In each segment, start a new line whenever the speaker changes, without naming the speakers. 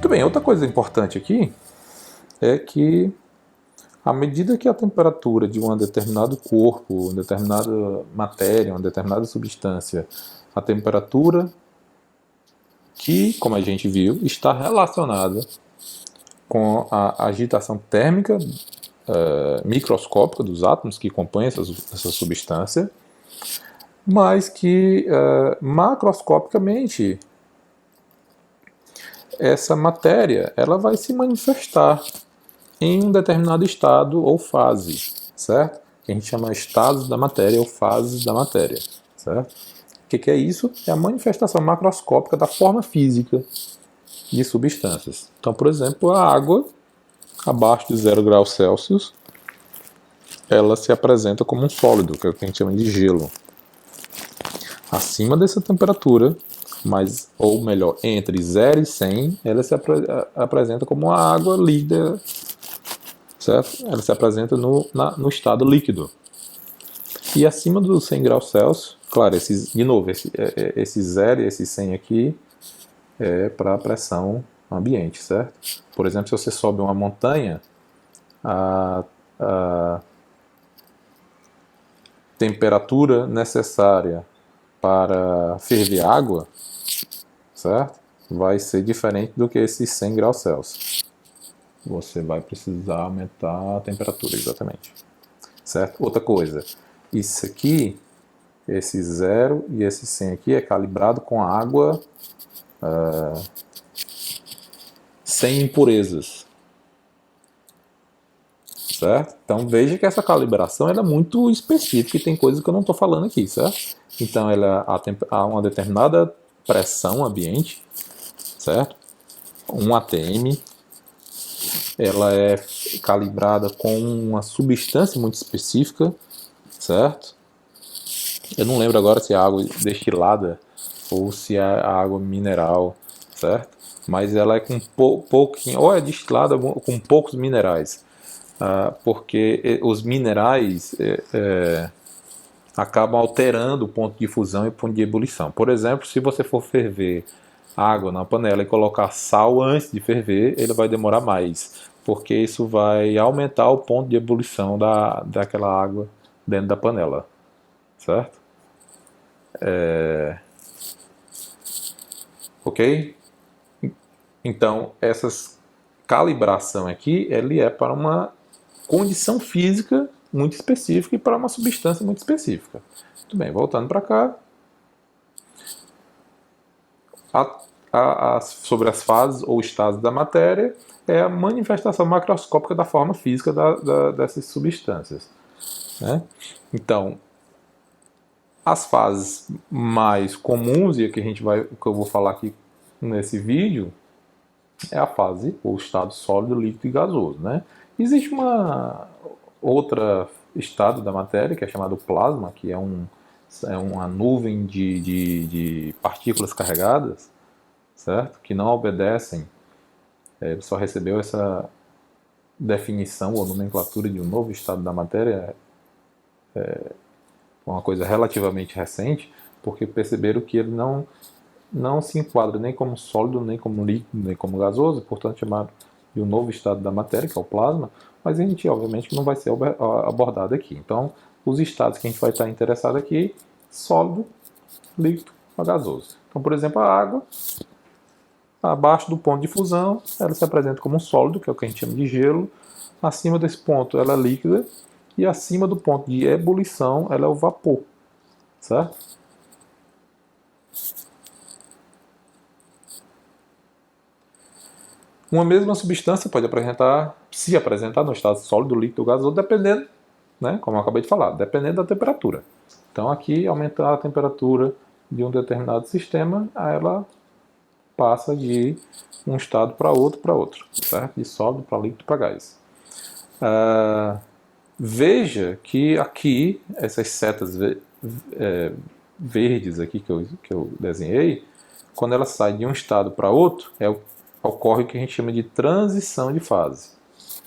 Muito bem, outra coisa importante aqui é que à medida que a temperatura de um determinado corpo, uma determinada matéria, uma determinada substância, a temperatura que, como a gente viu, está relacionada com a agitação térmica microscópica dos átomos que compõem essa substância, mas que macroscopicamente essa matéria ela vai se manifestar em um determinado estado ou fase, certo? Que a gente chama estados da matéria ou fases da matéria, certo? O que é isso? É a manifestação macroscópica da forma física de substâncias. Então, por exemplo, a água abaixo de 0 graus Celsius ela se apresenta como um sólido, que é o que a gente chama de gelo. Acima dessa temperatura, mas, ou melhor, entre 0 e 100, ela se apresenta como uma água líquida, certo? Ela se apresenta no estado líquido. E acima dos 100 graus Celsius, claro, de novo, esse 0 e esse 100 aqui é para a pressão ambiente, certo? Por exemplo, se você sobe uma montanha, a temperatura necessária para ferver água, certo? Vai ser diferente do que esses 100 graus Celsius. Você vai precisar aumentar a temperatura, exatamente. Certo? Outra coisa, isso aqui, esse 0 e esse 100 aqui é calibrado com água sem impurezas. Certo? Então veja que essa calibração é muito específica e tem coisas que eu não estou falando aqui, certo? Então há uma determinada pressão ambiente, certo? Um atm, ela é calibrada com uma substância muito específica, certo? Eu não lembro agora se é água destilada ou se é água mineral, certo? Mas ela é com pouquinho, ou é destilada com poucos minerais. Porque os minerais acabam alterando o ponto de fusão e o ponto de ebulição. Por exemplo, se você for ferver água na panela e colocar sal antes de ferver, ele vai demorar mais, porque isso vai aumentar o ponto de ebulição daquela água dentro da panela, certo? Ok? Então, essa calibração aqui, ele é para uma condição física muito específica e para uma substância muito específica. Muito bem, voltando para cá. Sobre as fases ou estados da matéria é a manifestação macroscópica da forma física dessas substâncias. Né? Então, as fases mais comuns, e a que eu vou falar aqui nesse vídeo, é a fase ou estado sólido, líquido e gasoso. Né? Existe uma outra estado da matéria que é chamado plasma, que é uma nuvem de partículas carregadas, certo? Que não obedecem. Ele só recebeu essa definição ou nomenclatura de um novo estado da matéria, uma coisa relativamente recente, porque perceberam que ele não se enquadra nem como sólido, nem como líquido, nem como gasoso, portanto chamaram de um novo estado da matéria, que é o plasma, mas a gente obviamente não vai ser abordado aqui. Então, os estados que a gente vai estar interessado aqui, sólido, líquido ou gasoso. Então, por exemplo, a água, abaixo do ponto de fusão, ela se apresenta como um sólido, que é o que a gente chama de gelo. Acima desse ponto, ela é líquida. E acima do ponto de ebulição, ela é o vapor. Certo? Uma mesma substância pode se apresentar no estado sólido, líquido ou gasoso, dependendo, né, como eu acabei de falar, dependendo da temperatura. Então, aqui, aumentar a temperatura de um determinado sistema, ela passa de um estado para outro, certo? De sólido para líquido para gás. Veja que aqui, essas setas verdes aqui que eu desenhei, quando ela sai de um estado para outro, ocorre o que a gente chama de transição de fase.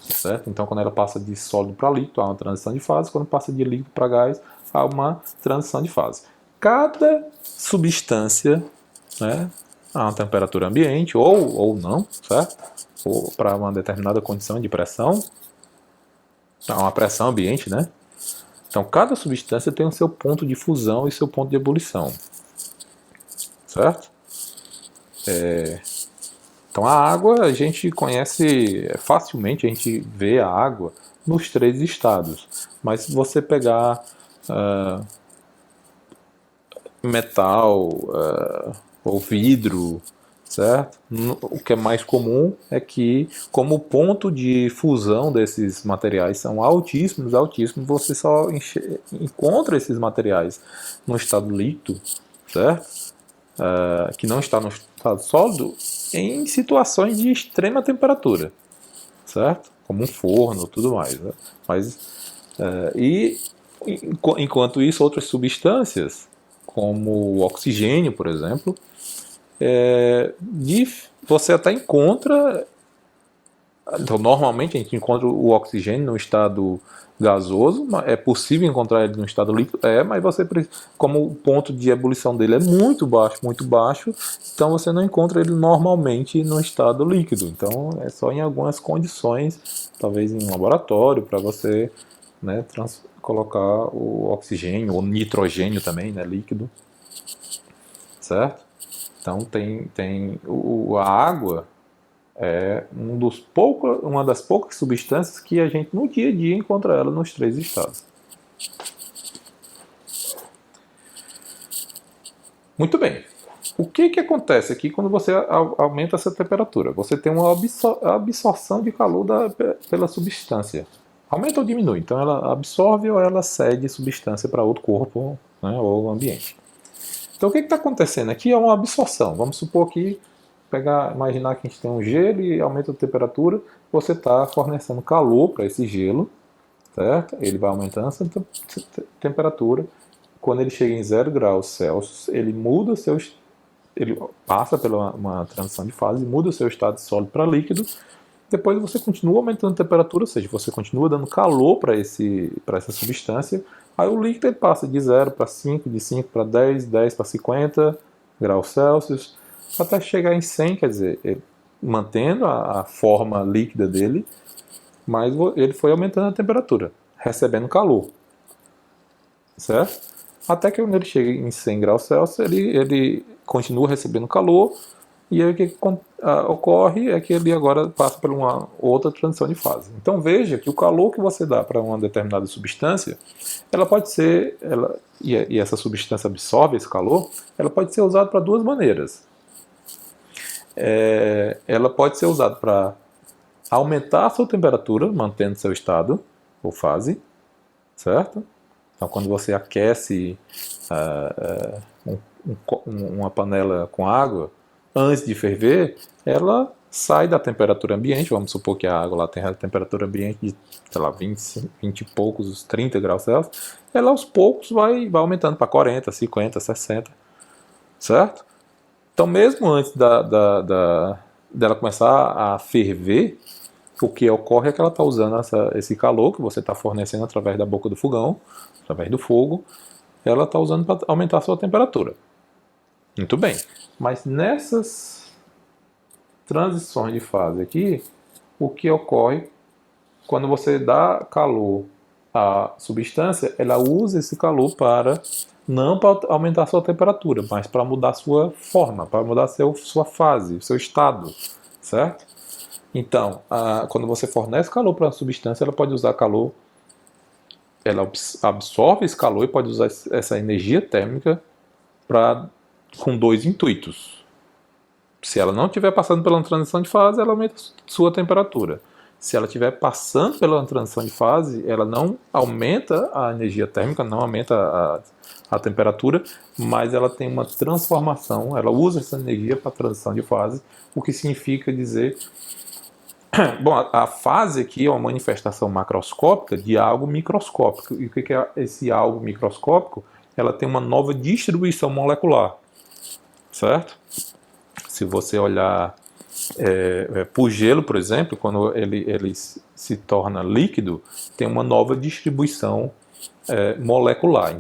Certo? Então, quando ela passa de sólido para líquido, há uma transição de fase. Quando passa de líquido para gás, há uma transição de fase. Cada substância, né, a uma temperatura ambiente, ou não, certo? Ou para uma determinada condição de pressão, a uma pressão ambiente, né? Então, cada substância tem o seu ponto de fusão e seu ponto de ebulição, certo? Então, a água a gente conhece facilmente, a gente vê a água nos três estados. Mas se você pegar metal ou vidro, certo? O que é mais comum é que, como o ponto de fusão desses materiais são altíssimos, você só encontra esses materiais no estado líquido, certo? Que não está no estado sólido, em situações de extrema temperatura, certo? Como um forno, tudo mais. Né? Mas enquanto isso, outras substâncias, como o oxigênio, por exemplo, você até encontra. Então, normalmente a gente encontra o oxigênio no estado gasoso, é possível encontrar ele no estado líquido, mas você, como o ponto de ebulição dele é muito baixo, então você não encontra ele normalmente no estado líquido. Então é só em algumas condições, talvez em um laboratório, para você, né, colocar o oxigênio ou nitrogênio também, né, líquido, certo? Então a água é uma das poucas substâncias que a gente no dia a dia encontra ela nos três estados. Muito bem. O que acontece aqui quando você aumenta essa temperatura? Você tem uma absorção de calor pela substância. Aumenta ou diminui? Então ela absorve ou ela cede substância para outro corpo, né, ou ambiente. Então o que está acontecendo aqui é uma absorção. Vamos supor que imaginar que a gente tem um gelo e aumenta a temperatura, você está fornecendo calor para esse gelo, certo? Ele vai aumentando essa temperatura. Quando ele chega em 0 graus Celsius, ele muda ele passa pela uma transição de fase, muda o seu estado de sólido para líquido. Depois você continua aumentando a temperatura, ou seja, você continua dando calor para essa substância. Aí o líquido ele passa de 0 para 5, de 5 para 10, 10 para 50 graus Celsius, até chegar em 100, quer dizer, mantendo a forma líquida dele, mas ele foi aumentando a temperatura, recebendo calor, certo? Até que quando ele chega em 100 graus Celsius, ele continua recebendo calor, e aí o que ocorre é que ele agora passa por uma outra transição de fase. Então veja que o calor que você dá para uma determinada substância, ela pode ser, e essa substância absorve esse calor, ela pode ser usada para duas maneiras. Ela pode ser usada para aumentar a sua temperatura, mantendo seu estado ou fase, certo? Então, quando você aquece uma panela com água, antes de ferver, ela sai da temperatura ambiente. Vamos supor que a água lá tem a temperatura ambiente de, sei lá, 20 e poucos, 30 graus Celsius. Ela aos poucos vai aumentando para 40, 50, 60, certo? Então, mesmo antes dela começar a ferver, o que ocorre é que ela está usando esse calor que você está fornecendo através da boca do fogão, através do fogo, ela está usando para aumentar a sua temperatura. Muito bem. Mas nessas transições de fase aqui, o que ocorre quando você dá calor à substância, ela usa esse calor não para aumentar a sua temperatura, mas para mudar a sua forma, para mudar sua fase, seu estado, certo? Então, quando você fornece calor para a substância, ela pode usar calor, ela absorve esse calor e pode usar essa energia térmica com dois intuitos. Se ela não estiver passando pela transição de fase, ela aumenta a sua temperatura. Se ela estiver passando pela transição de fase, ela não aumenta a energia térmica, não aumenta a temperatura, mas ela tem uma transformação, ela usa essa energia para a transição de fase, o que significa dizer... Bom, a fase aqui é uma manifestação macroscópica de algo microscópico. E o que é esse algo microscópico? Ela tem uma nova distribuição molecular, certo? Se você olhar para o gelo, por exemplo, quando ele se torna líquido, tem uma nova distribuição molecular.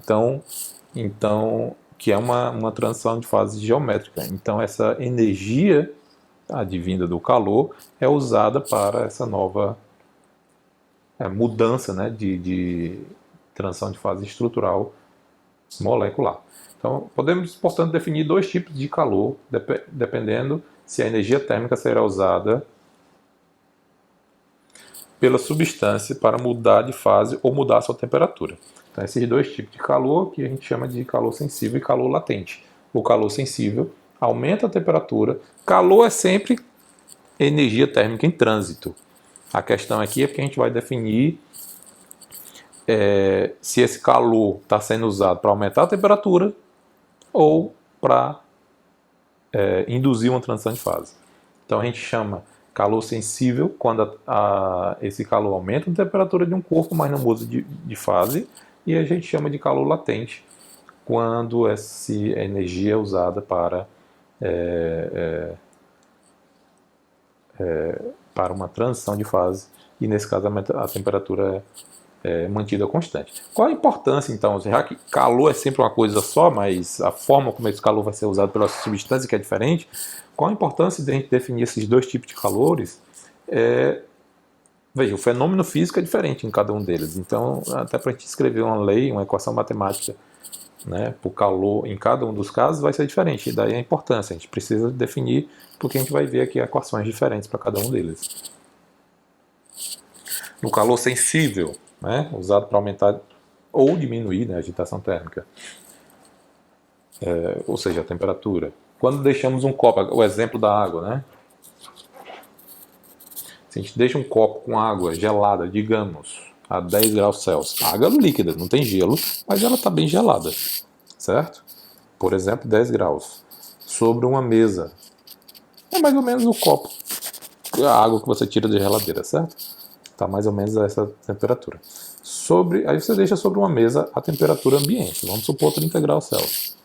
Então, que é uma transição de fase geométrica. Então, essa energia advinda do calor é usada para essa nova mudança, né, de transição de fase estrutural molecular. Então, podemos, portanto, definir dois tipos de calor, dependendo se a energia térmica será usada pela substância para mudar de fase ou mudar a sua temperatura. Então, esses dois tipos de calor que a gente chama de calor sensível e calor latente. O calor sensível aumenta a temperatura. Calor é sempre energia térmica em trânsito. A questão aqui é que a gente vai definir se esse calor está sendo usado para aumentar a temperatura ou para induzir uma transição de fase. Então a gente chama calor sensível quando esse calor aumenta a temperatura de um corpo, mas não muda de fase, e a gente chama de calor latente quando essa energia é usada para uma transição de fase, e nesse caso a temperatura é mantida constante. Qual a importância, então? Já que calor é sempre uma coisa só, mas a forma como esse calor vai ser usado pela substância que é diferente, qual a importância de a gente definir esses dois tipos de calores? Veja, o fenômeno físico é diferente em cada um deles. Então, até para a gente escrever uma lei, uma equação matemática, né, para o calor em cada um dos casos vai ser diferente. E daí a importância. A gente precisa definir, porque a gente vai ver aqui equações diferentes para cada um deles. No calor sensível, né, usado para aumentar ou diminuir, né, a agitação térmica, ou seja, a temperatura. Quando deixamos um copo, o exemplo da água, né? Se a gente deixa um copo com água gelada, digamos, a 10 graus Celsius, água líquida, não tem gelo, mas ela está bem gelada, certo? Por exemplo, 10 graus, sobre uma mesa. É mais ou menos o copo, a água que você tira da geladeira, certo? Está mais ou menos a essa temperatura. Aí você deixa sobre uma mesa a temperatura ambiente, vamos supor 30 graus Celsius.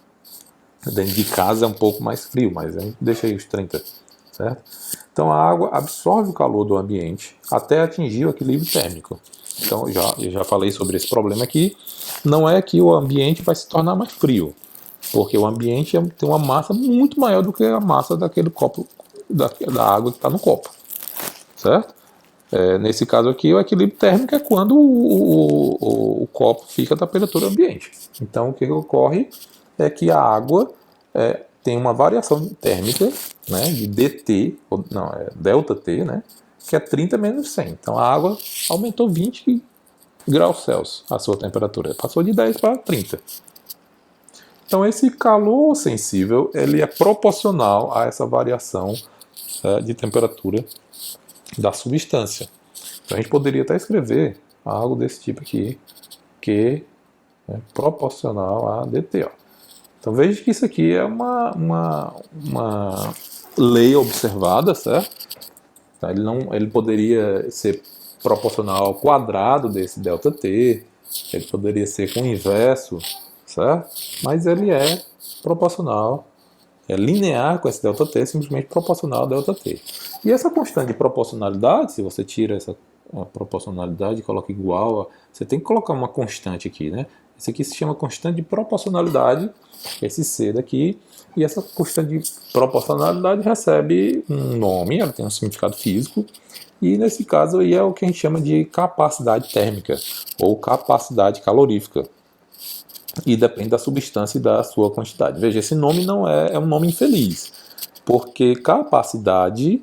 Dentro de casa é um pouco mais frio, mas a gente deixa aí os 30, certo? Então a água absorve o calor do ambiente até atingir o equilíbrio térmico. Então eu já falei sobre esse problema aqui. Não é que o ambiente vai se tornar mais frio, porque o ambiente tem uma massa muito maior do que a massa daquele copo, da água que está no copo, certo? Nesse caso aqui, o equilíbrio térmico é quando o copo fica a temperatura ambiente. Então, o que ocorre é que a água tem uma variação térmica, né, de dt, delta T, né, que é 30 menos 100. Então, a água aumentou 20 graus Celsius a sua temperatura. Passou de 10 para 30. Então, esse calor sensível ele é proporcional a essa variação de temperatura da substância. Então a gente poderia até escrever algo desse tipo aqui, que é proporcional a dt. Ó. Então veja que isso aqui é uma lei observada, certo? Então, ele poderia ser proporcional ao quadrado desse ΔT, ele poderia ser com o inverso, certo? Mas ele é proporcional, é linear com esse ΔT, simplesmente proporcional a ΔT. E essa constante de proporcionalidade, se você tira essa proporcionalidade e coloca igual, você tem que colocar uma constante aqui, né? Isso aqui se chama constante de proporcionalidade, esse C daqui, e essa constante de proporcionalidade recebe um nome, ela tem um significado físico, e nesse caso aí é o que a gente chama de capacidade térmica, ou capacidade calorífica. E depende da substância e da sua quantidade. Veja, esse nome não é um nome infeliz, porque capacidade,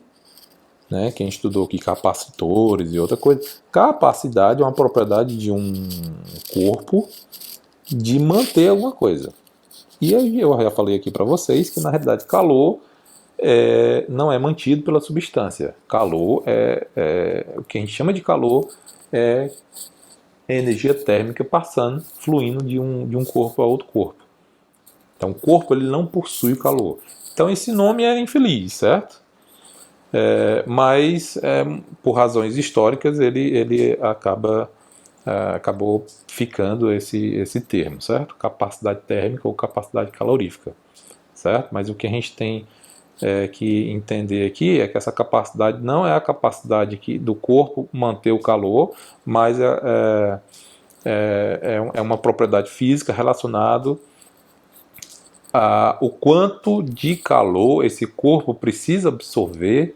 né, quem estudou aqui capacitores e outra coisa, capacidade é uma propriedade de um corpo de manter alguma coisa. E aí eu já falei aqui para vocês que na realidade calor não é mantido pela substância. Calor o que a gente chama de calor é energia térmica passando, fluindo de um corpo a outro corpo. Então o corpo ele não possui calor. Então esse nome é infeliz, certo? Mas por razões históricas ele acabou ficando esse termo, certo? Capacidade térmica ou capacidade calorífica, certo? Mas o que a gente tem que entender aqui é que essa capacidade não é a capacidade do corpo manter o calor, mas é uma propriedade física relacionada o quanto de calor esse corpo precisa absorver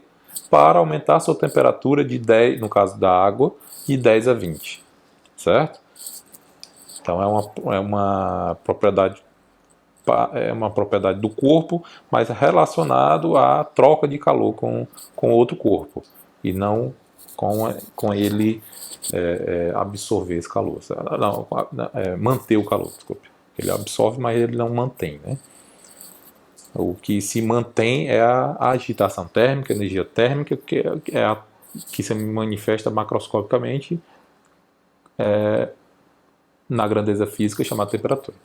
para aumentar a sua temperatura de 10, no caso da água, de 10 a 20, certo? Então é uma propriedade do corpo, mas relacionado à troca de calor com outro corpo, e não com ele absorver esse calor. Não, manter o calor, desculpe. Ele absorve, mas ele não mantém, né? O que se mantém é a agitação térmica, a energia térmica, que se manifesta macroscopicamente na grandeza física chamada temperatura.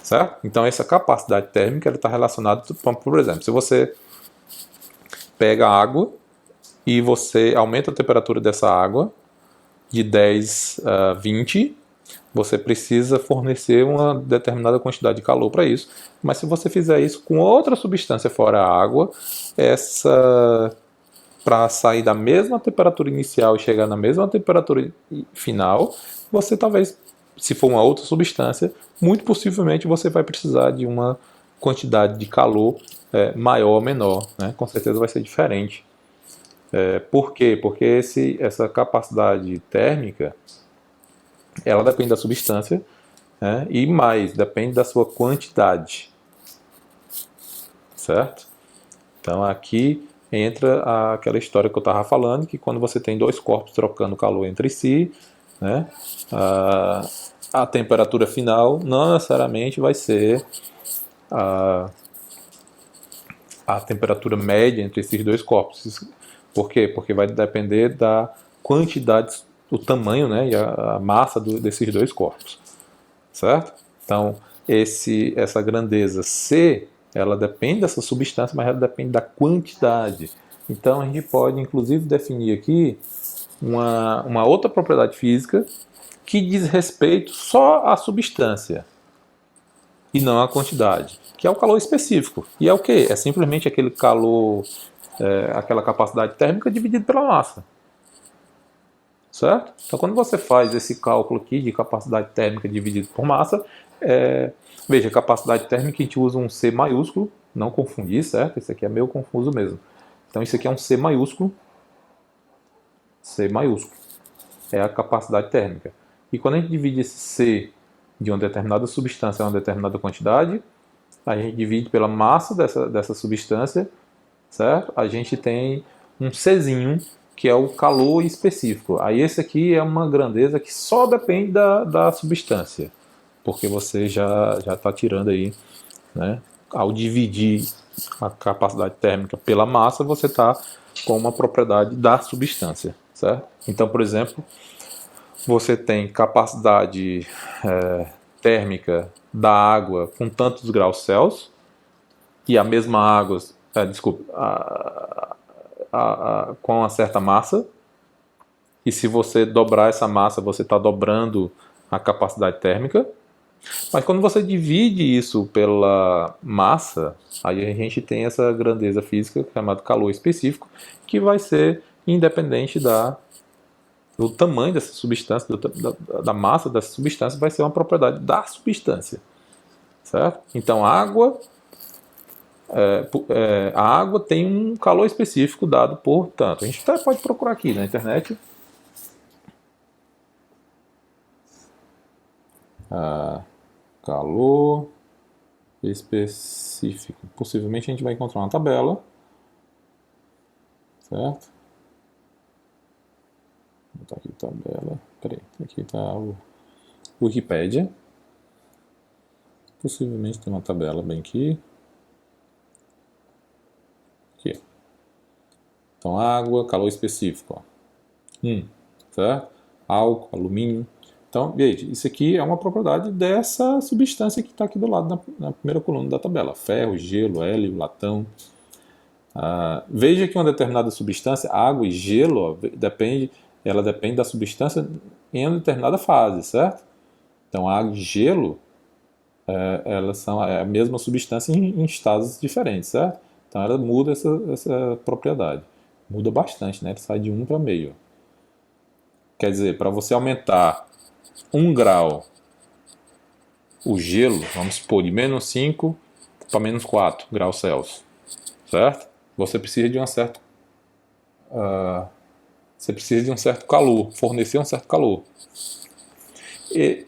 Certo? Então essa capacidade térmica está relacionada, por exemplo, se você pega água e você aumenta a temperatura dessa água de 10 a 20, você precisa fornecer uma determinada quantidade de calor para isso. Mas se você fizer isso com outra substância fora a água, para sair da mesma temperatura inicial e chegar na mesma temperatura final, você talvez, se for uma outra substância, muito possivelmente você vai precisar de uma quantidade de calor maior ou menor, né? Com certeza vai ser diferente. Por quê? Porque essa capacidade térmica, ela depende da substância, né? E mais, depende da sua quantidade, certo? Então aqui entra aquela história que eu estava falando, que quando você tem dois corpos trocando calor entre si, né, a temperatura final não necessariamente vai ser a temperatura média entre esses dois corpos. Por quê? Porque vai depender da quantidade, o tamanho, né, e a massa desses dois corpos, certo? Então, essa grandeza C, ela depende dessa substância, mas ela depende da quantidade. Então, a gente pode, inclusive, definir aqui uma outra propriedade física que diz respeito só à substância e não à quantidade, que é o calor específico. E é o quê? É simplesmente aquele calor, aquela capacidade térmica dividida pela massa. Certo? Então, quando você faz esse cálculo aqui de capacidade térmica dividido por massa, veja, capacidade térmica a gente usa um C maiúsculo, não confundir, certo? Isso aqui é meio confuso mesmo. Então, isso aqui é um C maiúsculo. C maiúsculo é a capacidade térmica. E quando a gente divide esse C de uma determinada substância a uma determinada quantidade, a gente divide pela massa dessa substância, certo? A gente tem um Czinho, que é o calor específico. Aí esse aqui é uma grandeza que só depende da substância, porque você já está tirando aí, né? Ao dividir a capacidade térmica pela massa, você está com uma propriedade da substância, certo? Então, por exemplo, você tem capacidade térmica da água com tantos graus Celsius, e a mesma água, com uma certa massa, e se você dobrar essa massa, você está dobrando a capacidade térmica. Mas quando você divide isso pela massa, aí a gente tem essa grandeza física chamada calor específico, que vai ser independente do tamanho dessa substância, da massa dessa substância, vai ser uma propriedade da substância, certo? Então a água tem um calor específico dado por tanto. A gente até pode procurar aqui na internet. Calor específico. Possivelmente a gente vai encontrar uma tabela, certo? Vou botar aqui tabela. Peraí, aqui está o Wikipedia. Possivelmente tem uma tabela bem aqui. Aqui. Então, água, calor específico. Ó. Certo? Álcool, alumínio. Então, veja, isso aqui é uma propriedade dessa substância que está aqui do lado na primeira coluna da tabela. Ferro, gelo, hélio, latão. Veja que uma determinada substância, água e gelo, ó, ela depende da substância em uma determinada fase, certo? Então, água e gelo, elas são a mesma substância em estados diferentes, certo? Então, ela muda essa propriedade. Muda bastante, né? Ele sai de 1 para meio. Quer dizer, para você aumentar 1 grau o gelo, vamos supor, de -5 para menos 4 graus Celsius, certo? Você precisa de um certo calor, fornecer um certo calor.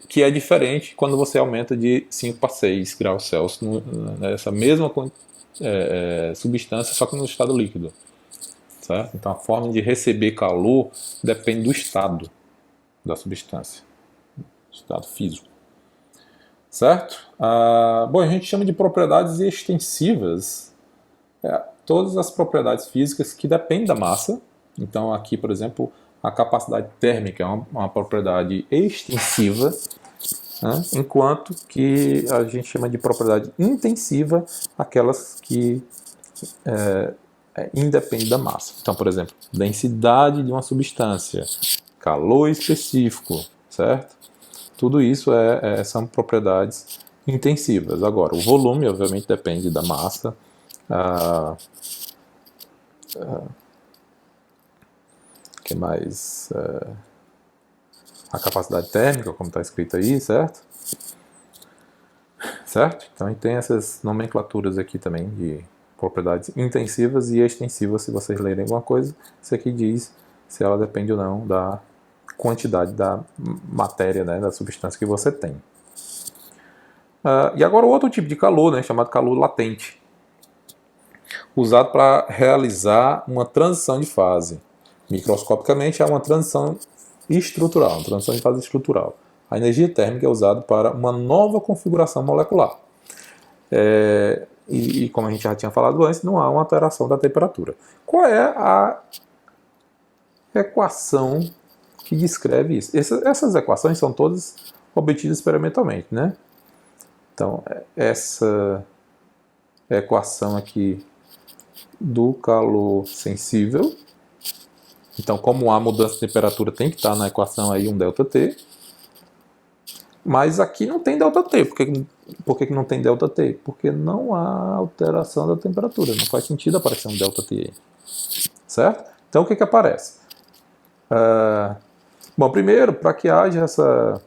Que é diferente quando você aumenta de 5 para 6 graus Celsius nessa mesma substância, só que no estado líquido. Certo? Então a forma de receber calor depende do estado da substância, estado físico. Certo? Bom, a gente chama de propriedades extensivas todas as propriedades físicas que dependem da massa. Então aqui, por exemplo, a capacidade térmica é uma propriedade extensiva, né? Enquanto que a gente chama de propriedade intensiva aquelas que independem da massa. Então, por exemplo, densidade de uma substância, calor específico, certo? Tudo isso são propriedades intensivas. Agora, o volume, obviamente, depende da massa. Que mais? A capacidade térmica, como está escrito aí, certo? Certo? Então, a gente tem essas nomenclaturas aqui também de propriedades intensivas e extensivas. Se vocês lerem alguma coisa, isso aqui diz se ela depende ou não da quantidade da matéria, né, da substância que você tem. E agora o outro tipo de calor, né, chamado calor latente, usado para realizar uma transição de fase. Microscopicamente é uma transição estrutural, uma transição de fase estrutural. A energia térmica é usada para uma nova configuração molecular. E como a gente já tinha falado antes, não há uma alteração da temperatura. Qual é a equação que descreve isso? Essas equações são todas obtidas experimentalmente, né? Então, essa equação aqui do calor sensível. Então, como há mudança de temperatura, tem que estar na equação aí um ΔT. Mas aqui não tem ΔT. Por que não tem ΔT? Porque não há alteração da temperatura. Não faz sentido aparecer um ΔT aí. Certo? Então, o que aparece? Bom, primeiro, para que haja essa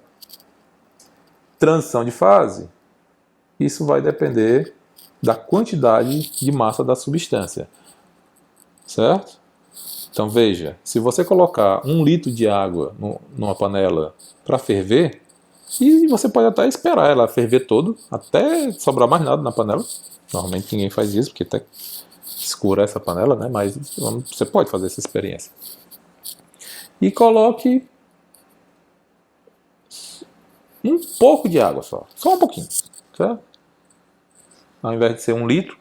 transição de fase, isso vai depender da quantidade de massa da substância. Certo? Então veja, se você colocar 1 litro de água numa panela para ferver, e você pode até esperar ela ferver todo, até sobrar mais nada na panela. Normalmente ninguém faz isso, porque até escura essa panela, né? Mas você pode fazer essa experiência. E coloque um pouco de água só um pouquinho, certo? Ao invés de ser 1 litro,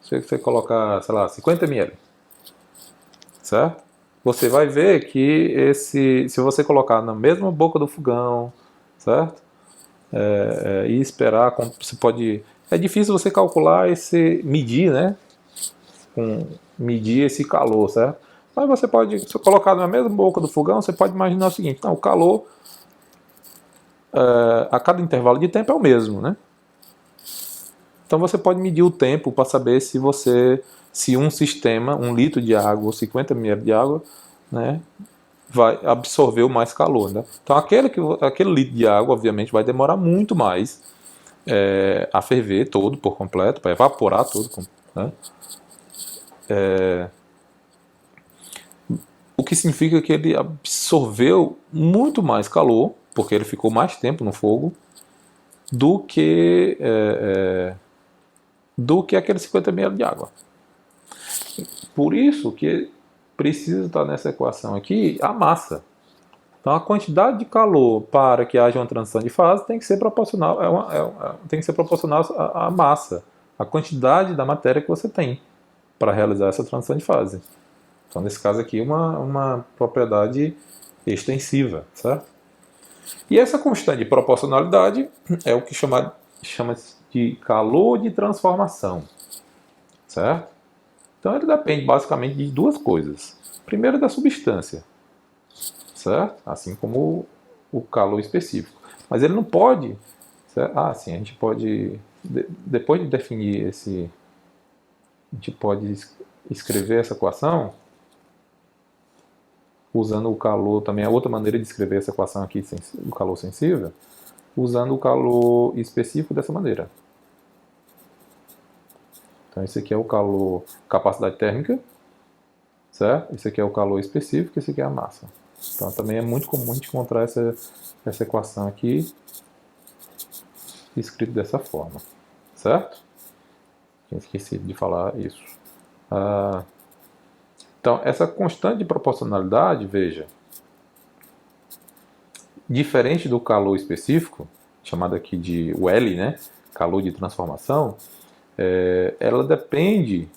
você colocar, sei lá, 50 ml. Certo? Você vai ver que se você colocar na mesma boca do fogão, certo? E esperar, você pode. É difícil você calcular medir, né? Medir esse calor, certo? Mas você pode, se colocar na mesma boca do fogão, você pode imaginar o seguinte: então, o calor a cada intervalo de tempo é o mesmo, né? Então você pode medir o tempo para saber se um sistema, 1 litro de água ou 50 ml de água, né, vai absorver mais calor. Né? Então aquele litro de água, obviamente, vai demorar muito mais a ferver todo por completo, para evaporar todo. Né? O que significa que ele absorveu muito mais calor, porque ele ficou mais tempo no fogo, do que aqueles 50 ml de água. Por isso que precisa estar nessa equação aqui a massa. Então a quantidade de calor para que haja uma transição de fase tem que ser proporcional, tem que ser proporcional à massa, à quantidade da matéria que você tem para realizar essa transição de fase. Então nesse caso aqui uma propriedade extensiva, certo? E essa constante de proporcionalidade é o que chama de calor de transformação, certo? Então ele depende basicamente de duas coisas. Primeiro da substância, certo? Assim como o calor específico. Mas ele não pode... Certo? Sim, a gente pode... Depois de definir esse... A gente pode escrever essa equação usando o calor... Também é outra maneira de escrever essa equação aqui, o calor sensível, usando o calor específico dessa maneira. Então, esse aqui é o calor, capacidade térmica, certo? Esse aqui é o calor específico, esse aqui é a massa. Então, também é muito comum a gente encontrar essa equação aqui escrito dessa forma, certo? Tinha esquecido de falar isso. Então, essa constante de proporcionalidade, veja, diferente do calor específico, chamado aqui de o L, né? Calor de transformação, ela depende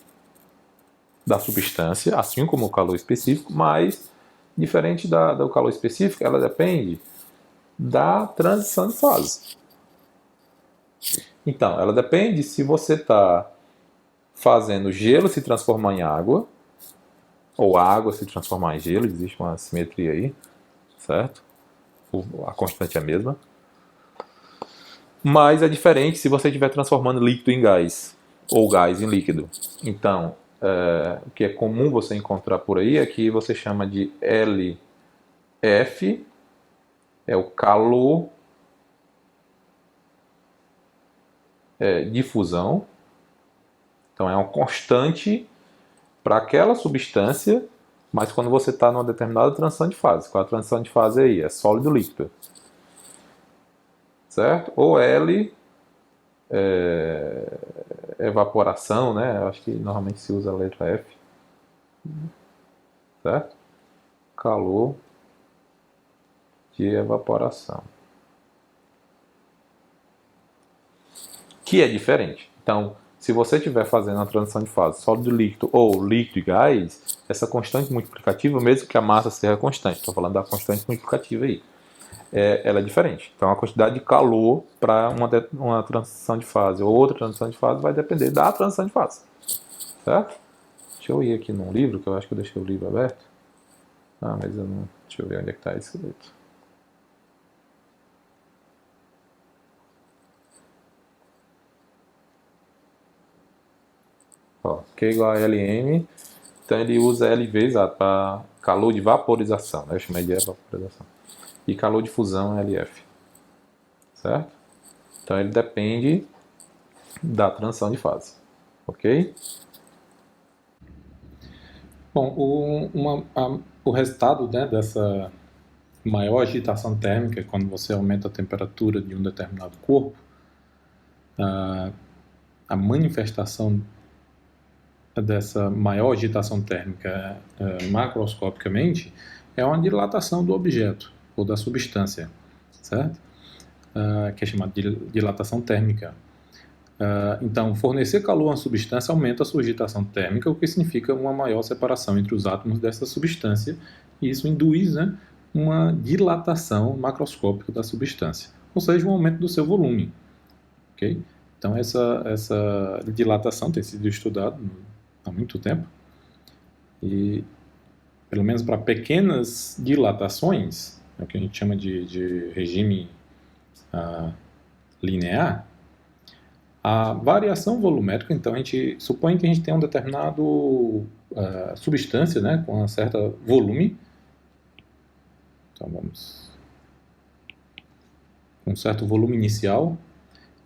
da substância, assim como o calor específico, mas diferente do calor específico, ela depende da transição de fase. Então, ela depende se você está fazendo gelo se transformar em água, ou água se transformar em gelo, existe uma simetria aí, certo? A constante é a mesma. Mas é diferente se você estiver transformando líquido em gás, ou gás em líquido. Então, o que é comum você encontrar por aí é que você chama de LF, é o calor de fusão. Então, é uma constante para aquela substância, mas quando você está numa determinada transição de fase. Qual é a transição de fase aí? É sólido líquido. Certo? Ou L, evaporação, né? Eu acho que normalmente se usa a letra F. Certo? Calor de evaporação. Que é diferente. Então, se você estiver fazendo a transição de fase sólido líquido ou líquido e gás, essa constante multiplicativa, mesmo que a massa seja constante, estou falando da constante multiplicativa aí, ela é diferente. Então, a quantidade de calor para uma transição de fase ou outra transição de fase vai depender da transição de fase. Certo? Deixa eu ir aqui num livro, que eu acho que eu deixei o livro aberto. Mas eu não... Deixa eu ver onde é que está escrito. Ó, Q igual a Lm, então ele usa LV exato para calor de vaporização, né? Eu chamei de evaporização. E calor de fusão é LF. Certo? Então ele depende da transição de fase. Ok?
Bom, o resultado, né, dessa maior agitação térmica, quando você aumenta a temperatura de um determinado corpo, a manifestação dessa maior agitação térmica macroscopicamente é uma dilatação do objeto ou da substância, certo? Que é chamada de dilatação térmica. Então, fornecer calor a uma substância aumenta a sua agitação térmica, o que significa uma maior separação entre os átomos dessa substância, e isso induz, né, uma dilatação macroscópica da substância, ou seja, um aumento do seu volume. Okay? Então, essa dilatação tem sido estudada há muito tempo, e pelo menos para pequenas dilatações, é o que a gente chama de regime linear, a variação volumétrica, então a gente supõe que a gente tem um determinado substância, né, com um certo volume. Então vamos com um certo volume inicial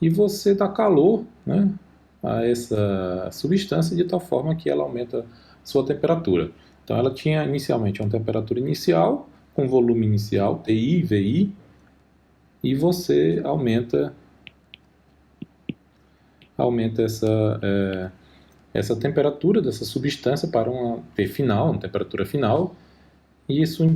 e você dá calor, né, a essa substância de tal forma que ela aumenta sua temperatura. Então ela tinha inicialmente uma temperatura inicial com volume inicial TI, VI, e você aumenta essa temperatura dessa substância para uma T final, uma temperatura final, e isso,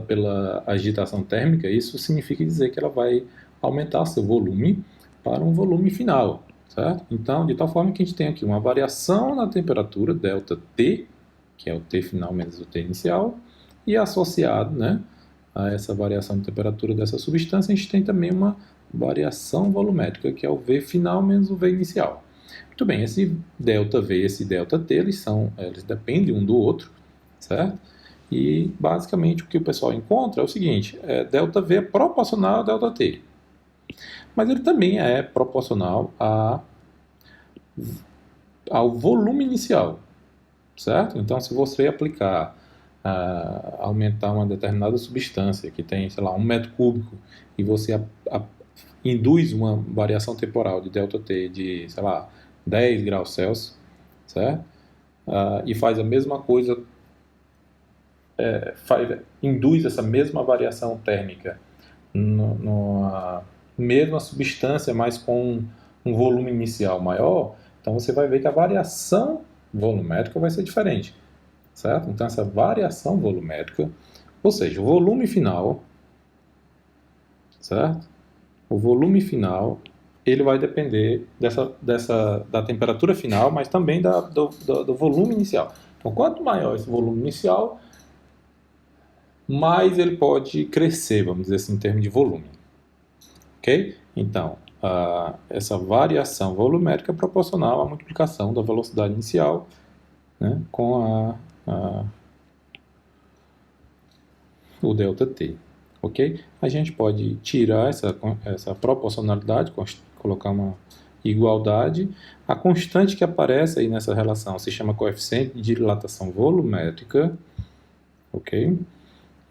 pela agitação térmica, isso significa dizer que ela vai aumentar seu volume para um volume final, certo? Então, de tal forma que a gente tem aqui uma variação na temperatura, ΔT, que é o T final menos o T inicial, e associado, né, a essa variação de temperatura dessa substância, a gente tem também uma variação volumétrica, que é o V final menos o V inicial. Muito bem, esse ΔV e esse ΔT, eles dependem um do outro, certo? E basicamente o que o pessoal encontra é o seguinte, ΔV é proporcional a ΔT, mas ele também é proporcional ao volume inicial, certo? Então, se você aplicar, aumentar uma determinada substância que tem, sei lá, 1 metro cúbico, e você induz uma variação temporal de ΔT de, sei lá, 10 graus Celsius, certo? E faz a mesma coisa, induz essa mesma variação térmica na mesma substância, mas com um volume inicial maior, então você vai ver que a variação volumétrica vai ser diferente, certo? Então essa variação volumétrica, ou seja, o volume final, certo? O volume final, ele vai depender da temperatura final, mas também do volume inicial. Então, quanto maior esse volume inicial, mais ele pode crescer, vamos dizer assim, em termos de volume. Ok? Então, essa variação volumétrica é proporcional à multiplicação da velocidade inicial, né, com o ΔT. Ok? A gente pode tirar essa proporcionalidade, colocar uma igualdade. A constante que aparece aí nessa relação se chama coeficiente de dilatação volumétrica. Ok?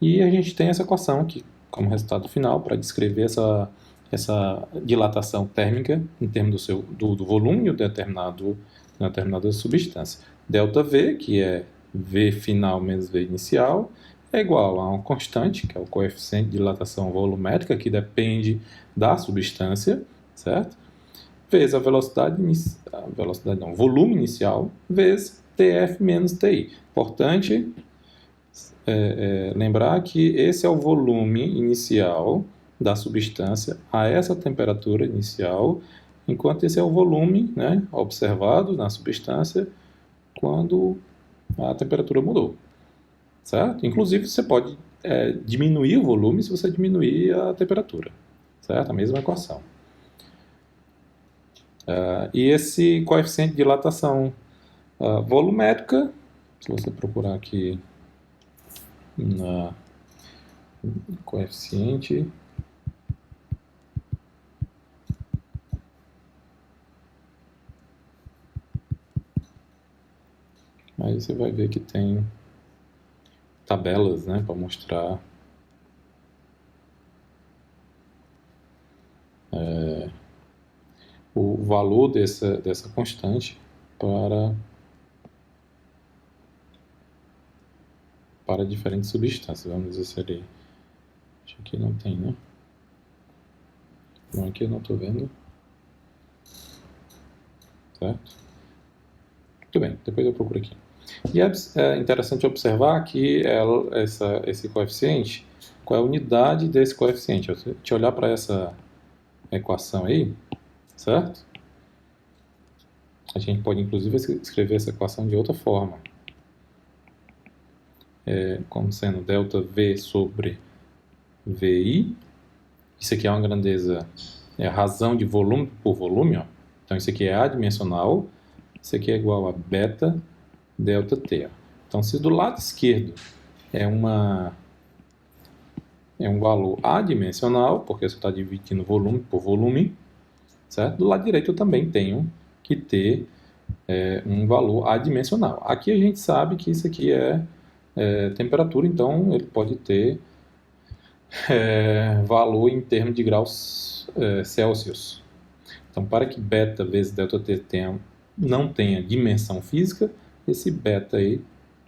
E a gente tem essa equação aqui como resultado final para descrever essa dilatação térmica em termos do volume de determinada substância. ΔV, que é V final menos V inicial, é igual a uma constante, que é o coeficiente de dilatação volumétrica, que depende da substância, certo? Vezes a volume inicial, vezes TF menos TI. Importante lembrar que esse é o volume inicial da substância a essa temperatura inicial, enquanto esse é o volume, né, observado na substância quando a temperatura mudou, certo? Inclusive, você pode diminuir o volume se você diminuir a temperatura, certo? A mesma equação. E esse coeficiente de dilatação volumétrica, se você procurar aqui na coeficiente, aí você vai ver que tem tabelas, né, para mostrar o valor dessa constante para diferentes substâncias. Vamos dizer se ele... Acho que aqui não tem, né? Não, aqui eu não estou vendo. Certo? Muito bem, depois eu procuro aqui. E é interessante observar que esse coeficiente, qual é a unidade desse coeficiente. Se eu olhar para essa equação aí, certo? A gente pode inclusive escrever essa equação de outra forma. Como sendo ΔV sobre VI. Isso aqui é uma grandeza, é a razão de volume por volume. Ó. Então isso aqui é adimensional. Isso aqui é igual a beta ΔT. Ó. Então se do lado esquerdo é um valor adimensional, porque você está dividindo volume por volume, certo? Do lado direito eu também tenho que ter um valor adimensional. Aqui a gente sabe que isso aqui é temperatura, então ele pode ter valor em termos de graus Celsius. Então, para que beta vezes ΔT não tenha dimensão física, esse beta aí,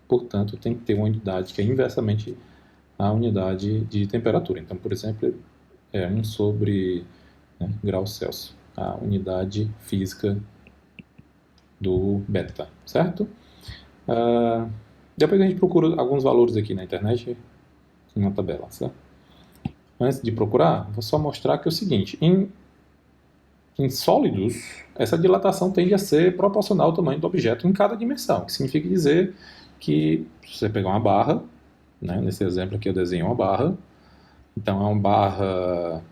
portanto, tem que ter uma unidade que é inversamente a unidade de temperatura. Então, por exemplo, é 1 sobre graus Celsius, a unidade física do beta, certo? Depois a gente procura alguns valores aqui na internet, uma tabela, certo? Antes de procurar, vou só mostrar que é o seguinte, em sólidos, essa dilatação tende a ser proporcional ao tamanho do objeto em cada dimensão, que significa dizer que se você pegar uma barra, né, nesse exemplo aqui eu desenho uma barra, então é uma barra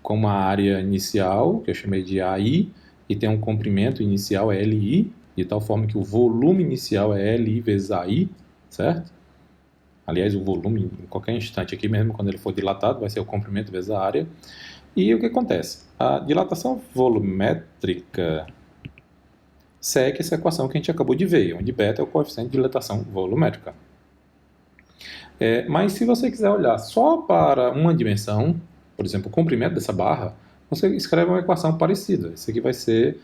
com uma área inicial, que eu chamei de AI, e tem um comprimento inicial LI, de tal forma que o volume inicial é LI vezes AI, certo? Aliás, o volume, em qualquer instante aqui, mesmo quando ele for dilatado, vai ser o comprimento vezes a área. E o que acontece? A dilatação volumétrica segue essa equação que a gente acabou de ver, onde beta é o coeficiente de dilatação volumétrica. Mas se você quiser olhar só para uma dimensão, por exemplo, o comprimento dessa barra, você escreve uma equação parecida. Isso aqui vai ser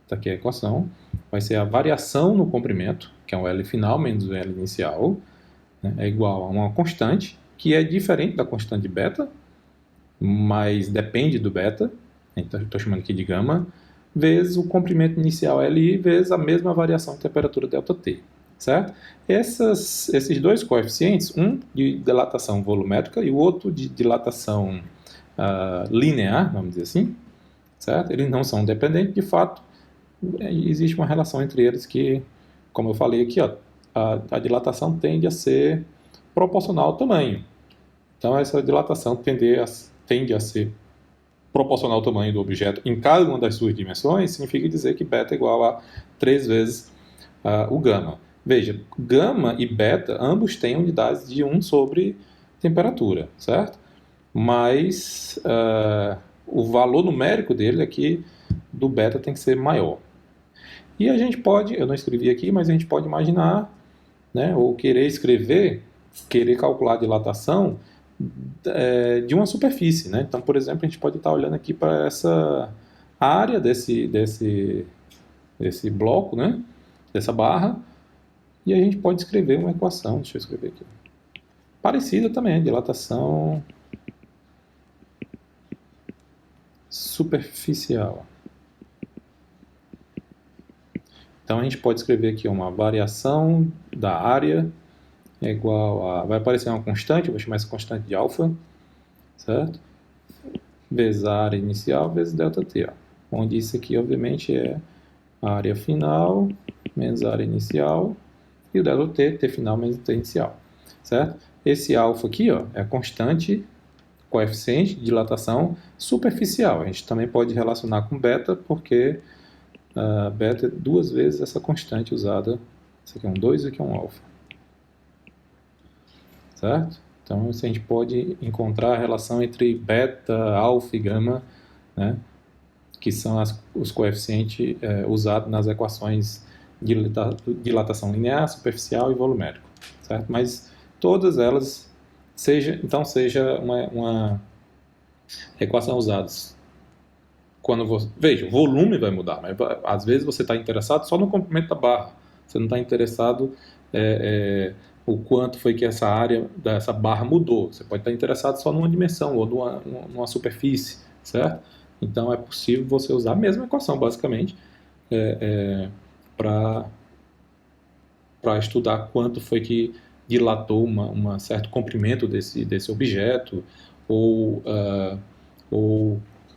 Tá aqui a equação. Vai ser a variação no comprimento, que é o L final menos o L inicial, né, é igual a uma constante, que é diferente da constante de beta, mas depende do beta, então estou chamando aqui de gama, vezes o comprimento inicial Li, vezes a mesma variação de temperatura ΔT, certo? Esses dois coeficientes, um de dilatação volumétrica e o outro de dilatação linear, vamos dizer assim, certo? Eles não são dependentes, de fato, existe uma relação entre eles que, como eu falei aqui, ó, a dilatação tende a ser proporcional ao tamanho. Então, essa dilatação tende a ser proporcional ao tamanho do objeto em cada uma das suas dimensões, significa dizer que beta é igual a 3 vezes o gama. Veja, gama e beta, ambos têm unidades de 1 sobre temperatura, certo? Mas o valor numérico dele aqui do beta tem que ser maior. E a gente pode, eu não escrevi aqui, mas a gente pode imaginar, né, ou querer calcular a dilatação de uma superfície, né? Então, por exemplo, a gente pode estar olhando aqui para essa área desse bloco, né? Dessa barra, e a gente pode escrever uma equação, deixa eu escrever aqui, parecida também, dilatação superficial. Então a gente pode escrever aqui uma variação da área é igual a, vai aparecer uma constante, eu vou chamar essa constante de alfa, certo? Vezes a área inicial vezes ΔT, ó. Onde isso aqui obviamente é a área final menos a área inicial e o ΔT, T final menos T inicial, certo? Esse alfa aqui, ó, é a constante coeficiente de dilatação superficial. A gente também pode relacionar com beta, porque beta é 2 vezes essa constante usada. Isso aqui é um 2 e aqui é um alfa. Certo? Então, a gente pode encontrar a relação entre beta, alfa e gama, né, que são os coeficientes usados nas equações de dilatação linear, superficial e volumétrico. Certo? Mas todas elas, seja uma equação usada quando você... Veja, o volume vai mudar, mas às vezes você está interessado só no comprimento da barra. Você não está interessado o quanto foi que essa área dessa barra mudou. Você pode estar interessado só numa dimensão ou numa superfície, certo? Então é possível você usar a mesma equação, basicamente, para estudar quanto foi que dilatou um certo comprimento desse objeto, ou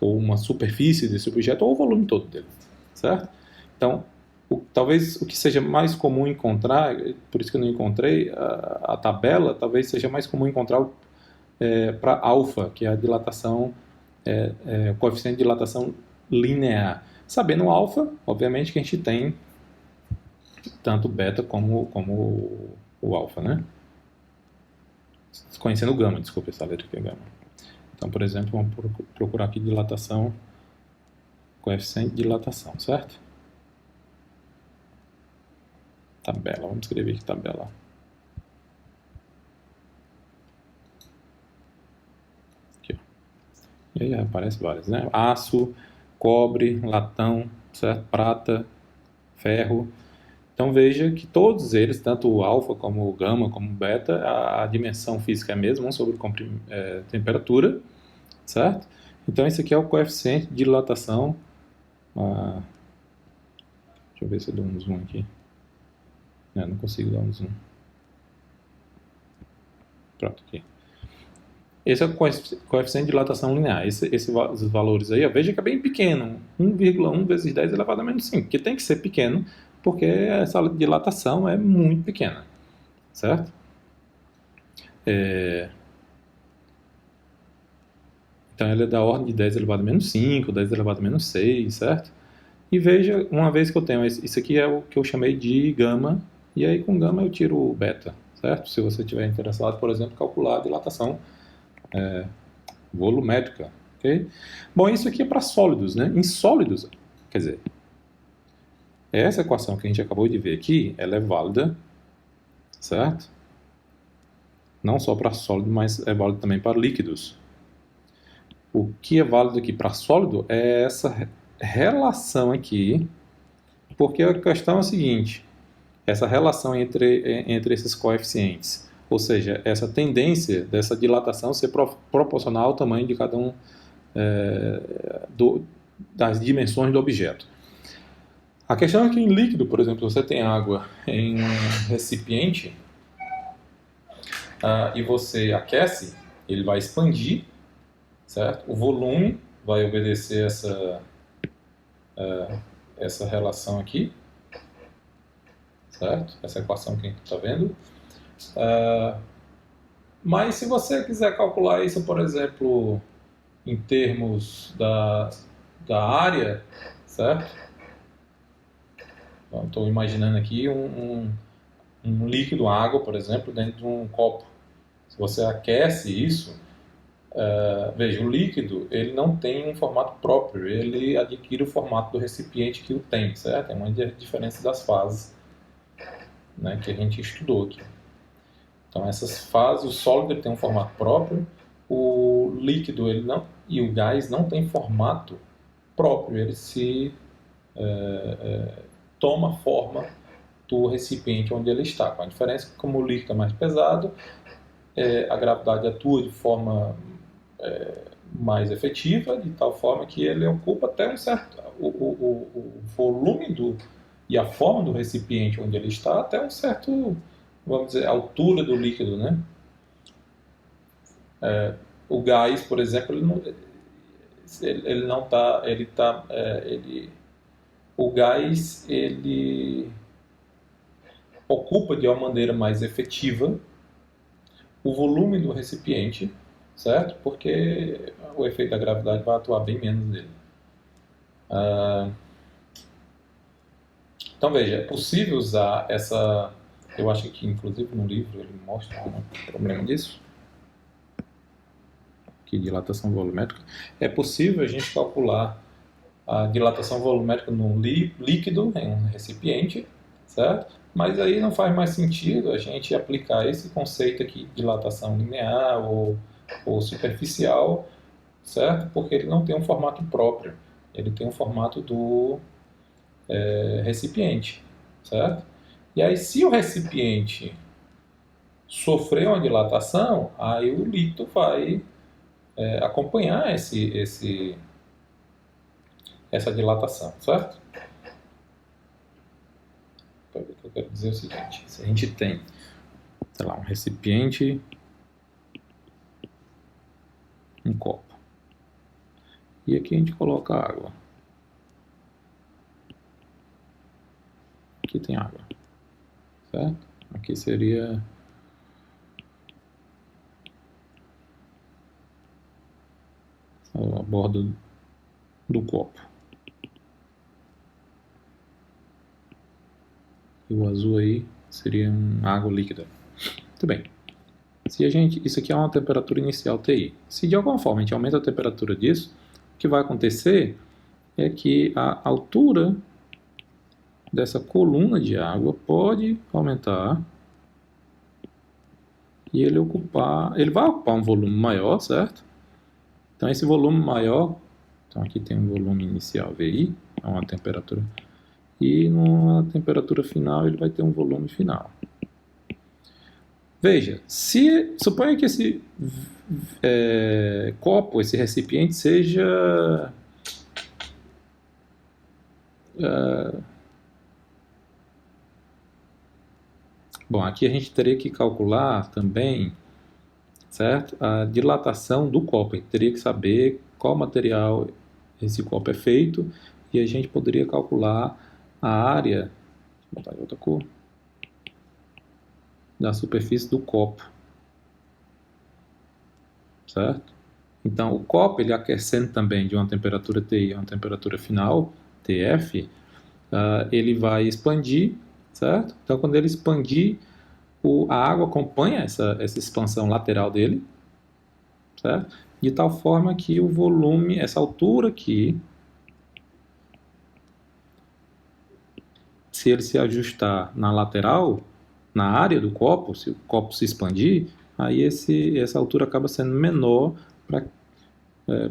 uma superfície desse objeto, ou o volume todo dele, certo? Então, talvez o que seja mais comum encontrar, por isso que eu não encontrei a tabela, talvez seja mais comum encontrar para alfa, que é a dilatação, o coeficiente de dilatação linear. Sabendo alfa, obviamente que a gente tem tanto beta como o alfa, né? Conhecendo o gama, desculpa, essa letra aqui é gama. Então, por exemplo, vamos procurar aqui dilatação, coeficiente de dilatação, certo? Tabela, vamos escrever aqui tabela. Aqui, ó. E aí aparece várias, né? Aço, cobre, latão, certo? Prata, ferro. Então veja que todos eles, tanto o alfa como o gama como o beta, a dimensão física é a mesma, 1 sobre temperatura, certo? Então esse aqui é o coeficiente de dilatação. Deixa eu ver se eu dou um zoom aqui. Não consigo dar um zoom. Pronto, aqui. Esse é o coeficiente de dilatação linear. Esses valores aí, ó, veja que é bem pequeno. 1,1 vezes 10 elevado a menos 5, que tem que ser pequeno, porque essa dilatação é muito pequena, certo? Então, ela é da ordem de 10 elevado a menos 5, 10 elevado a menos 6, certo? E veja, uma vez que eu tenho isso aqui é o que eu chamei de gama, e aí com gama eu tiro o beta, certo? Se você estiver interessado, por exemplo, calcular a dilatação volumétrica, ok? Bom, isso aqui é para sólidos, né? Em sólidos, quer dizer, essa equação que a gente acabou de ver aqui, ela é válida, certo? Não só para sólido, mas é válido também para líquidos. O que é válido aqui para sólido é essa relação aqui, Porque a questão é a seguinte, essa relação entre esses coeficientes, ou seja, essa tendência dessa dilatação ser proporcional ao tamanho de cada um das dimensões do objeto. A questão é que em líquido, por exemplo, você tem água em um recipiente e você aquece, ele vai expandir, certo? O volume vai obedecer essa relação aqui, certo? Essa equação que a gente está vendo. Mas se você quiser calcular isso, por exemplo, em termos da área, certo? Estou imaginando aqui um líquido, água, por exemplo, dentro de um copo. Se você aquece isso, veja, o líquido ele não tem um formato próprio, ele adquire o formato do recipiente que o tem, certo? É uma diferença das fases, né, que a gente estudou aqui. Então essas fases, o sólido ele tem um formato próprio, o líquido ele não, e o gás não tem formato próprio, ele se toma forma do recipiente onde ele está. Com a diferença que como o líquido é mais pesado, a gravidade atua de forma mais efetiva, de tal forma que ele ocupa até um certo o volume e a forma do recipiente onde ele está até um certo, vamos dizer, altura do líquido, né? O gás, por exemplo, o gás ele ocupa de uma maneira mais efetiva o volume do recipiente, certo? Porque o efeito da gravidade vai atuar bem menos nele. Então veja, é possível usar essa... Eu acho que inclusive no livro ele mostra o problema disso. Aqui, dilatação volumétrica. É possível a gente calcular a dilatação volumétrica num líquido, em um recipiente, certo? Mas aí não faz mais sentido a gente aplicar esse conceito aqui de dilatação linear ou superficial, certo? Porque ele não tem um formato próprio, ele tem um formato do recipiente, certo? E aí se o recipiente sofrer uma dilatação, aí o líquido vai acompanhar essa dilatação, certo? O que eu quero dizer é o seguinte, se a gente tem, sei lá, um recipiente, um copo, e aqui a gente coloca água. Aqui tem água, certo? Aqui seria a borda do copo. E o azul aí seria água líquida. Muito bem. Isso aqui é uma temperatura inicial TI. Se de alguma forma a gente aumenta a temperatura disso, o que vai acontecer é que a altura dessa coluna de água pode aumentar e ele vai ocupar um volume maior, certo? Então esse volume maior, então aqui tem um volume inicial VI, é uma temperatura, e na temperatura final ele vai ter um volume final. Veja, suponha que esse copo, esse recipiente seja bom, aqui a gente teria que calcular também, certo? A dilatação do copo. A gente teria que saber qual material esse copo é feito e a gente poderia calcular a área, vou botar em outra cor, da superfície do copo, certo? Então, o copo, ele aquecendo também de uma temperatura TI a uma temperatura final, TF, ele vai expandir, certo? Então, quando ele expandir, a água acompanha essa expansão lateral dele, certo? De tal forma que o volume, essa altura aqui, se ele se ajustar na lateral, na área do copo, se o copo se expandir, aí essa altura acaba sendo menor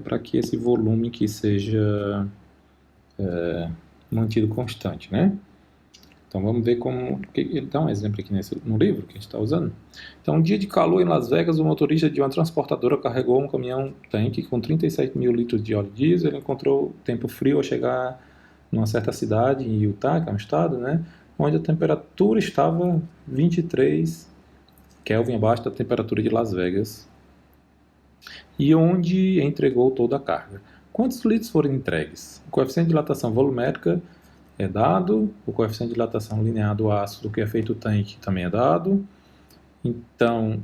para que esse volume que seja mantido constante, né? Então vamos ver como... Ele dá um exemplo aqui no livro que a gente está usando. Então, um dia de calor em Las Vegas, o motorista de uma transportadora carregou um caminhão-tanque com 37 mil litros de óleo diesel. Ele encontrou tempo frio ao chegar numa certa cidade, em Utah, que é um estado, né? Onde a temperatura estava 23 Kelvin abaixo da temperatura de Las Vegas. E onde entregou toda a carga. Quantos litros foram entregues? O coeficiente de dilatação volumétrica é dado, o coeficiente de dilatação linear do ácido que é feito o tanque também é dado. Então,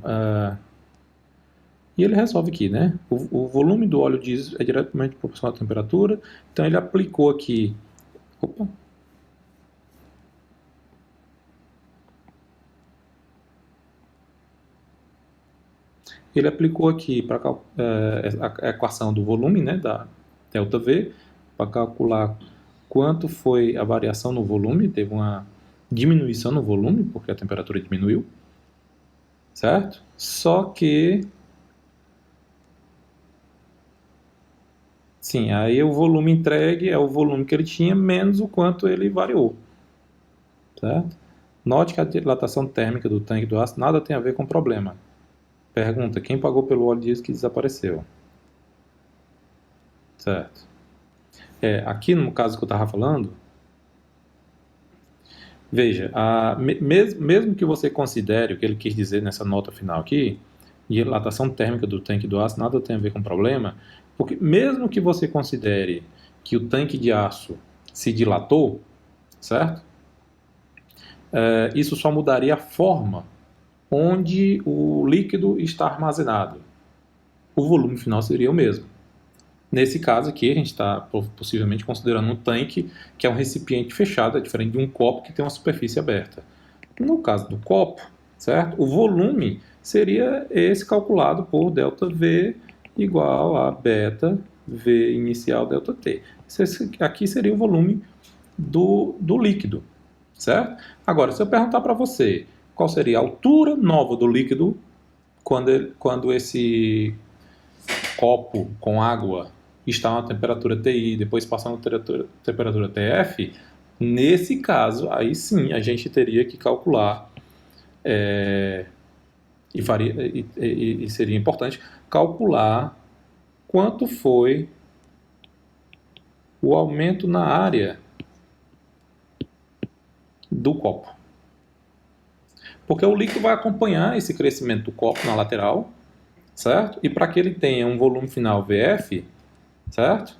e ele resolve aqui, né? O volume do óleo diesel é diretamente proporcional à temperatura. Então, ele aplicou aqui... Opa! Ele aplicou aqui para a equação do volume, né, da ΔV, para calcular quanto foi a variação no volume. Teve uma diminuição no volume, porque a temperatura diminuiu, certo? Só que, sim, aí o volume entregue é o volume que ele tinha menos o quanto ele variou, certo? Note que a dilatação térmica do tanque do ácido nada tem a ver com o problema. Pergunta, quem pagou pelo óleo diesel que desapareceu? Certo. Aqui no caso que eu estava falando, veja, mesmo que você considere o que ele quis dizer nessa nota final aqui, dilatação térmica do tanque do aço nada tem a ver com problema, porque mesmo que você considere que o tanque de aço se dilatou, certo? Isso só mudaria a forma onde o líquido está armazenado. O volume final seria o mesmo. Nesse caso aqui, a gente está possivelmente considerando um tanque que é um recipiente fechado, é diferente de um copo que tem uma superfície aberta. No caso do copo, certo? O volume seria esse calculado por ΔV igual a beta V inicial ΔT. Esse aqui seria o volume do líquido, certo? Agora, se eu perguntar para você qual seria a altura nova do líquido quando esse copo com água está a uma temperatura TI, depois passar a uma temperatura TF, nesse caso, aí sim a gente teria que calcular e seria importante calcular quanto foi o aumento na área do copo. Porque o líquido vai acompanhar esse crescimento do copo na lateral, certo? E para que ele tenha um volume final VF, certo?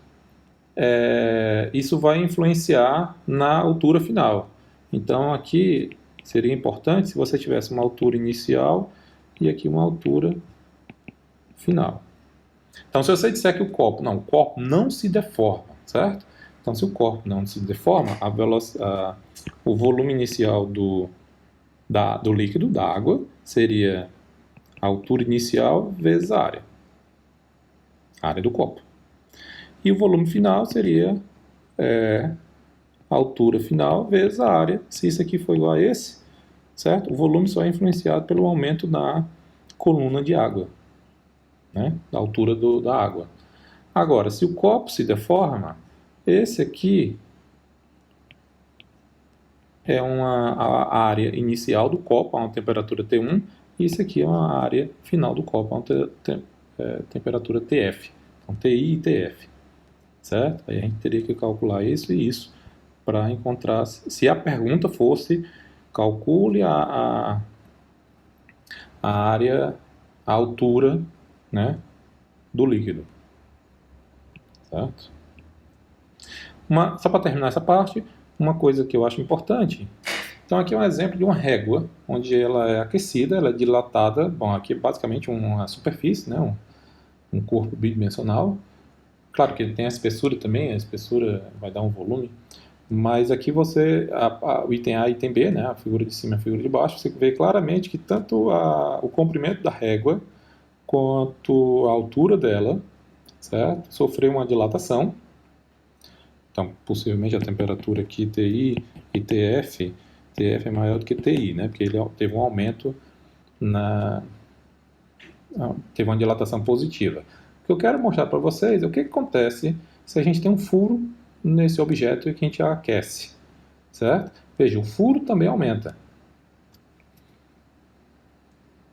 Isso vai influenciar na altura final. Então aqui seria importante se você tivesse uma altura inicial e aqui uma altura final. Então se você disser que o copo não se deforma, certo? Então se o copo não se deforma, o volume inicial do líquido, da água, seria a altura inicial vezes a área do copo. E o volume final seria a altura final vezes a área. Se isso aqui for igual a esse, certo? O volume só é influenciado pelo aumento na coluna de água, né? Da altura da água. Agora, se o copo se deforma, esse aqui é a área inicial do copo a uma temperatura T1 e isso aqui é uma área final do copo a uma temperatura TF. Então, TI e TF. Certo? Aí a gente teria que calcular isso e isso para encontrar, se a pergunta fosse calcule a área, a altura, né, do líquido. Certo? Só para terminar essa parte, uma coisa que eu acho importante. Então aqui é um exemplo de uma régua, onde ela é aquecida, ela é dilatada. Bom, aqui é basicamente uma superfície, né, um corpo bidimensional. Claro que ele tem a espessura também, a espessura vai dar um volume, mas aqui o item A e item B, né, a figura de cima e a figura de baixo, você vê claramente que tanto o comprimento da régua quanto a altura dela, certo, sofreu uma dilatação. Então, possivelmente a temperatura aqui, TI e TF é maior do que TI, né, porque ele teve um aumento, teve uma dilatação positiva. O que eu quero mostrar para vocês é o que acontece se a gente tem um furo nesse objeto que a gente aquece, certo? Veja, o furo também aumenta,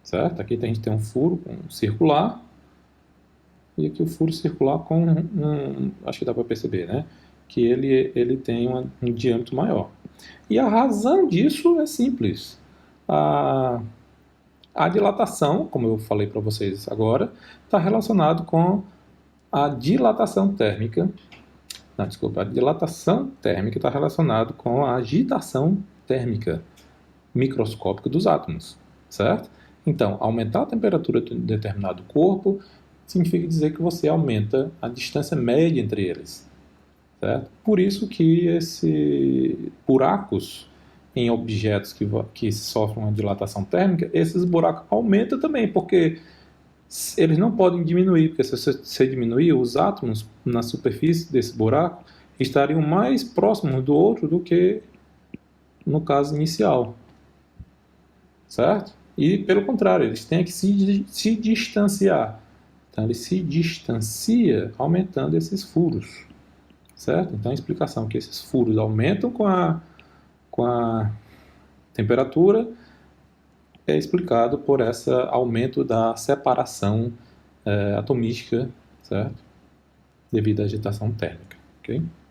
certo? Aqui a gente tem um furo circular e aqui o furo circular com acho que dá para perceber, né? Que ele tem um diâmetro maior. E a razão disso é simples. A dilatação, como eu falei para vocês agora, está relacionado com a dilatação térmica. Não, desculpa, a dilatação térmica está relacionado com a agitação térmica microscópica dos átomos, certo? Então, aumentar a temperatura de um determinado corpo significa dizer que você aumenta a distância média entre eles, certo? Por isso que esses buracos em objetos que sofrem uma dilatação térmica, esses buracos aumentam também, porque eles não podem diminuir, porque se você diminuir, os átomos na superfície desse buraco estariam mais próximos do outro do que no caso inicial, certo? E pelo contrário, eles têm que se distanciar. Então ele se distancia aumentando esses furos, certo? Então a explicação é que esses furos aumentam com a temperatura é explicado por esse aumento da separação atomística, certo? Devido à agitação térmica, ok?